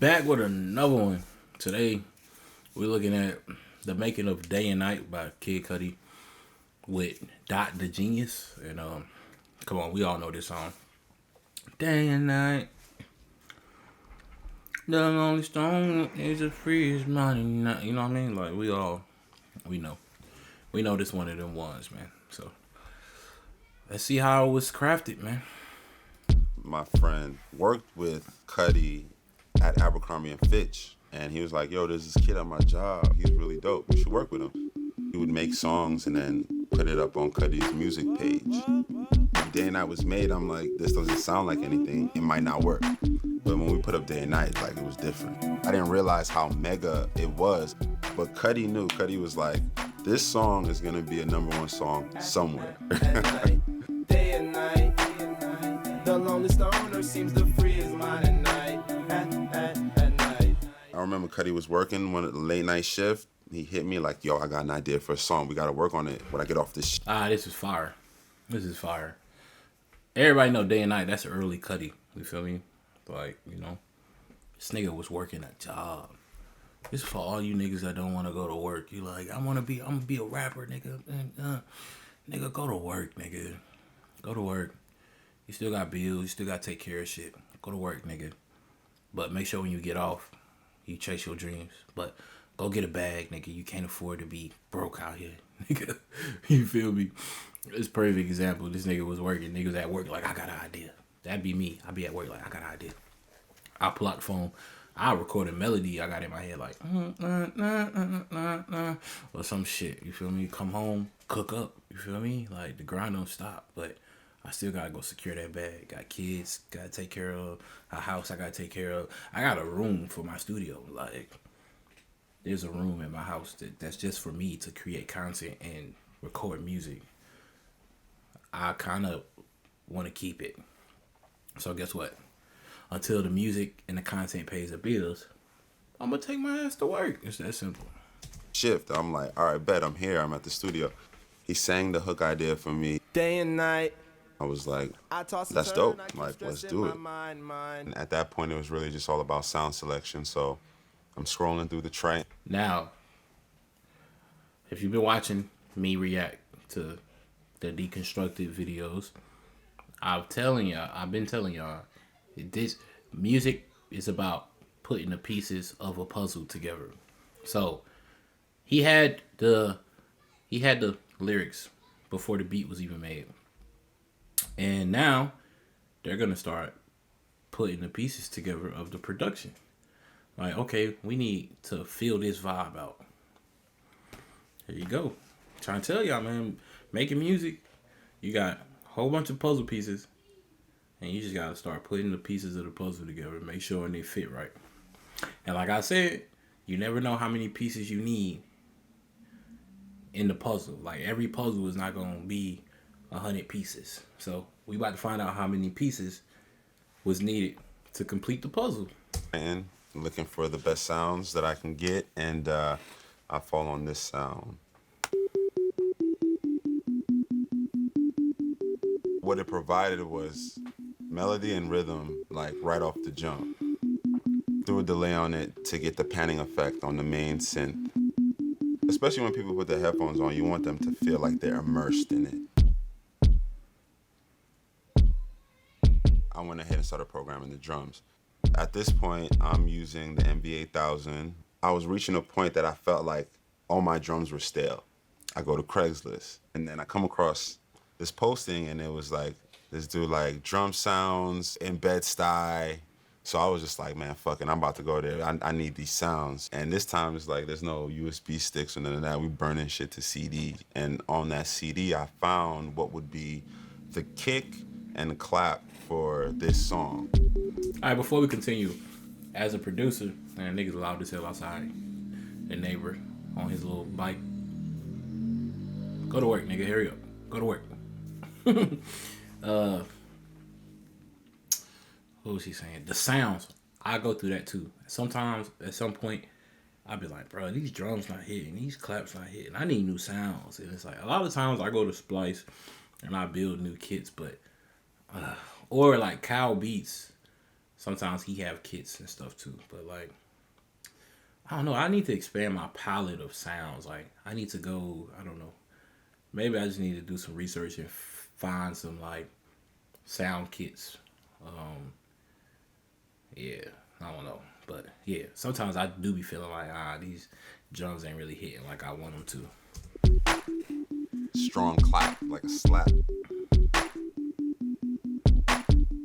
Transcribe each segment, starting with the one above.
Back with another one. Today, we're looking at the making of Day and Night by Kid Cudi with Dot the Genius. And come on, we all know this song. Day and night, the lonely stone is a free as money. You know what I mean? Like we know, this one of them ones, man. So let's see how it was crafted, man. My friend worked with Cudi at Abercrombie and Fitch, and he was like, "Yo, there's this kid at my job. He's really dope. You should work with him." He would make songs and then put it up on Cudi's music page. When Day and Night was made, I'm like, this doesn't sound like anything. It might not work. But when we put up Day and Night, like, it was different. I didn't realize how mega it was, but Cudi knew. Cudi was like, this song is gonna be a #1 song somewhere. Day and night, the lonely stoner seems to free his mind at night. At night. I remember Cudi was working one of the late night shift. He hit me like, "Yo, I got an idea for a song. We gotta work on it when I get off this." This is fire. This is fire. Everybody know Day and Night. That's early Cudi. You feel me? Like, this nigga was working a job. This is for all you niggas that don't want to go to work. You like, I'm gonna be a rapper, nigga. Nigga, go to work, nigga. Go to work. You still got bills. You still got to take care of shit. Go to work, nigga. But make sure when you get off, you chase your dreams. But go get a bag, nigga. You can't afford to be broke out here, nigga. You feel me? It's a perfect example. This nigga was working. Niggas at work like, I got an idea. That'd be me. I'd be at work like, I got an idea. I pull out the phone. I record a melody I got in my head like, or some shit. You feel me? Come home, cook up. You feel me? Like, the grind don't stop. But I still gotta go secure that bag. Got kids, gotta take care of. A house I gotta take care of. I got a room for my studio. Like, there's a room in my house that's just for me to create content and record music. I kind of want to keep it. So guess what? Until the music and the content pays the bills, I'm going to take my ass to work. It's that simple. Shift. I'm like, all right, bet, I'm here. I'm at the studio. He sang the hook idea for me. Day and night. I was like, that's dope. Like, let's do it. And at that point, it was really just all about sound selection. So I'm scrolling through the train. Now, if you've been watching me react to the deconstructed videos, I've been telling y'all, this music is about putting the pieces of a puzzle together. So he had the lyrics before the beat was even made. And now they're gonna start putting the pieces together of the production. Like, okay, we need to feel this vibe out. There you go. Trying to tell y'all, man, making music, you got a whole bunch of puzzle pieces, and you just gotta start putting the pieces of the puzzle together, make sure they fit right. And like I said, you never know how many pieces you need in the puzzle. Like, every puzzle is not gonna be 100 pieces. So we about to find out how many pieces was needed to complete the puzzle. And looking for the best sounds that I can get, and I fall on this sound. What it provided was melody and rhythm, like, right off the jump. Threw a delay on it to get the panning effect on the main synth. Especially when people put their headphones on, you want them to feel like they're immersed in it. I went ahead and started programming the drums. At this point, I'm using the MB8000. I was reaching a point that I felt like all my drums were stale. I go to Craigslist, and then I come across this posting, and it was like, this dude like, drum sounds in Bed-Stuy. So I was just like, man, fuck it, I'm about to go there. I need these sounds. And this time it's like, there's no USB sticks or none of that. We burning shit to CD. And on that CD, I found what would be the kick and the clap for this song. All right, before we continue, as a producer, and niggas loud as hell outside, the neighbor on his little bike. Go to work, nigga. Hurry up. Go to work. What was he saying? The sounds. I go through that too. Sometimes, at some point, I'll be like, bro, these drums not hitting. These claps not hitting. I need new sounds. And it's like, a lot of times I go to Splice and I build new kits, but, or like Cow Beats sometimes he have kits and stuff too. But like, I don't know. I need to expand my palette of sounds. Like, I need to go. I don't know. Maybe I just need to do some research and find some like sound kits. Yeah, I don't know. But yeah, sometimes I do be feeling like these drums ain't really hitting like I want them to. Strong clap, like a slap.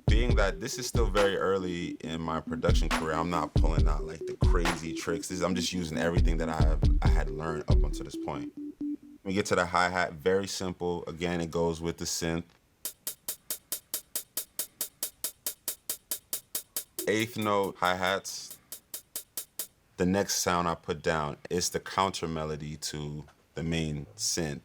Being that this is still very early in my production career, I'm not pulling out like the crazy tricks. I'm just using everything that I had learned up until this point. We get to the hi-hat, very simple. Again, it goes with the synth. Eighth note hi-hats. The next sound I put down is the counter melody to the main synth.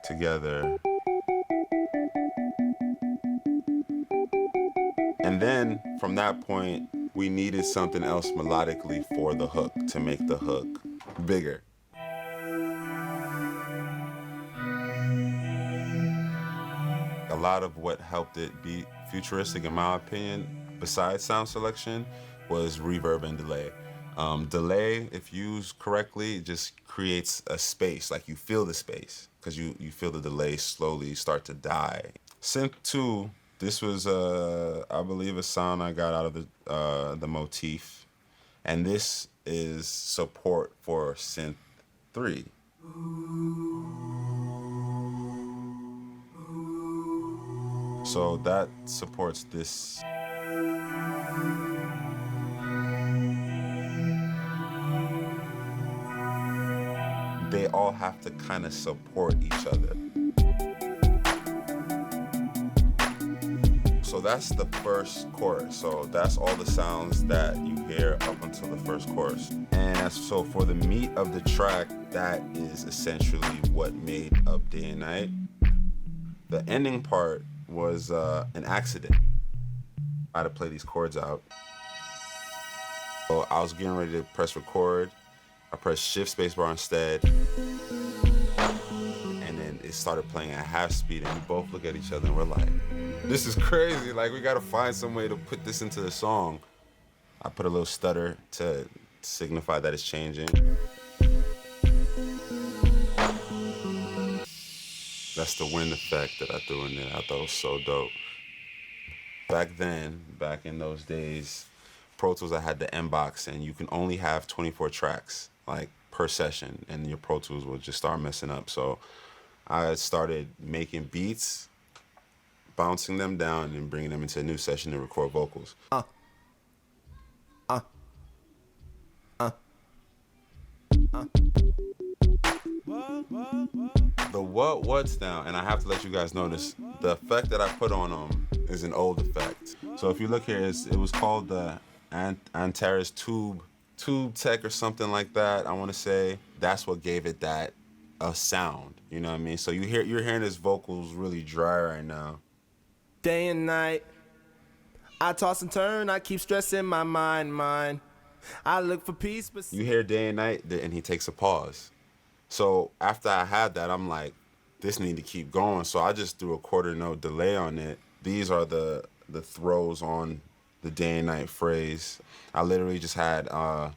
Together. And then from that point, we needed something else melodically for the hook to make the hook bigger. A lot of what helped it be futuristic, in my opinion, besides sound selection, was reverb and delay. Delay, if used correctly, just creates a space, like you feel the space, because you feel the delay slowly start to die. Synth 2, this was, I believe, a sound I got out of the motif, and this is support for Synth 3. So that supports this. They all have to kind of support each other. So that's the first chorus. So that's all the sounds that you hear up until the first chorus. And so for the meat of the track, that is essentially what made up Day and Night. The ending part was an accident. I had to play these chords out. So I was getting ready to press record. I pressed shift spacebar instead. And then it started playing at half speed, and we both look at each other and we're like, this is crazy. Like, we gotta find some way to put this into the song. I put a little stutter to signify that it's changing. That's the wind effect that I threw in there. I thought it was so dope. Back then, back in those days, Pro Tools, I had the M-Box, and you can only have 24 tracks, like, per session, and your Pro Tools would just start messing up. So I started making beats, bouncing them down, and bringing them into a new session to record vocals. The what's now, and I have to let you guys notice, the effect that I put on them is an old effect. So if you look here, it was called the Antares Tube Tech or something like that, I want to say. That's what gave it that sound, you know what I mean? So you're hearing his vocals really dry right now. Day and night, I toss and turn, I keep stressing my mind. I look for peace, but you hear Day and Night, and he takes a pause. So after I had that, I'm like, this need to keep going. So I just threw a quarter note delay on it. These are the throws on the Day and Night phrase. I literally just had a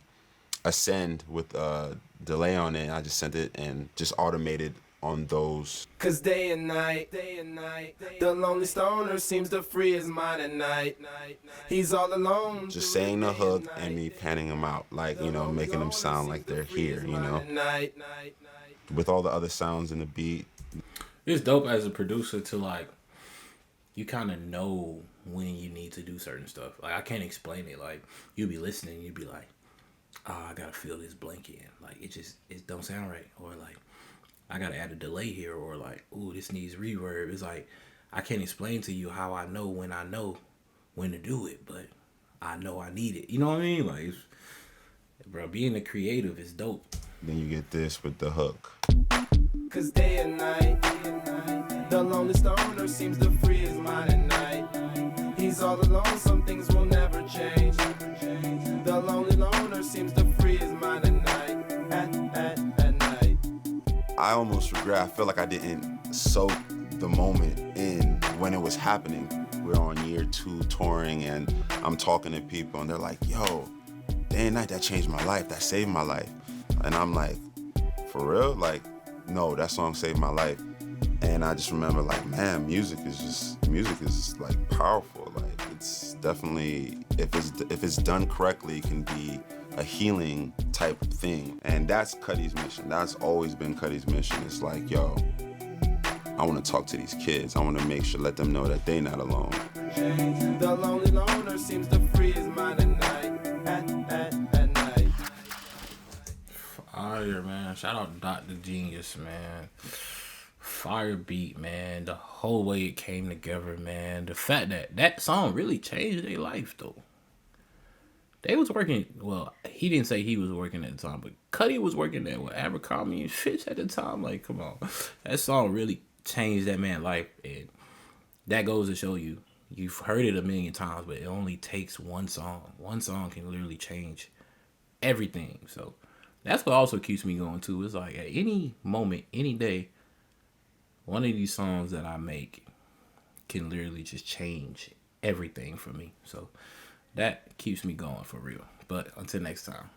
send with a delay on it. I just sent it and just automated on those. Cause day and night, the lonely stoner seems to free his mind at night. He's all alone. Just saying the hook and me panning them out, like, you know, making them sound like they're here, you know, with all the other sounds in the beat. It's dope as a producer to, like, you kind of know when you need to do certain stuff. Like, I can't explain it. Like, you'll be listening, you'll be like, oh, I gotta feel this blank in. Like, it don't sound right. Or like, I gotta add a delay here. Or like, ooh, this needs reverb. It's like, I can't explain to you how I know when to do it, but I know I need it. You know what I mean? Like, bro, being a creative is dope. Then you get this with the hook. Cause day and night, the lonely stoner seems to free his mind at night. He's all alone, some things will never change. The lonely loner seems to free his mind at night, at night. I almost regret. I feel like I didn't soak the moment in when it was happening. We're on year 2 touring, and I'm talking to people, and they're like, yo, Day and Night, that changed my life. That saved my life. And I'm like, for real? Like, no, that song saved my life. And I just remember, like, man, music is like powerful. Like, it's definitely, if it's done correctly, it can be a healing type of thing. And that's Cudi's mission. That's always been Cudi's mission. It's like, yo, I want to talk to these kids. I want to make sure, let them know that they're not alone. The lonely loner seems to free his mind at night. At night. Fire, man. Shout out Dr. Genius, man. Fire beat, man. The whole way it came together, man. The fact that song really changed their life, though. They was working, well, he didn't say he was working at the time, but Cudi was working there with Abercrombie and Fitch at the time. Like, come on. That song really changed that man's life. And that goes to show you, you've heard it a million times, but it only takes one song. One song can literally change everything. So that's what also keeps me going, too. It's like, at any moment, any day, one of these songs that I make can literally just change everything for me. So that keeps me going for real. But until next time.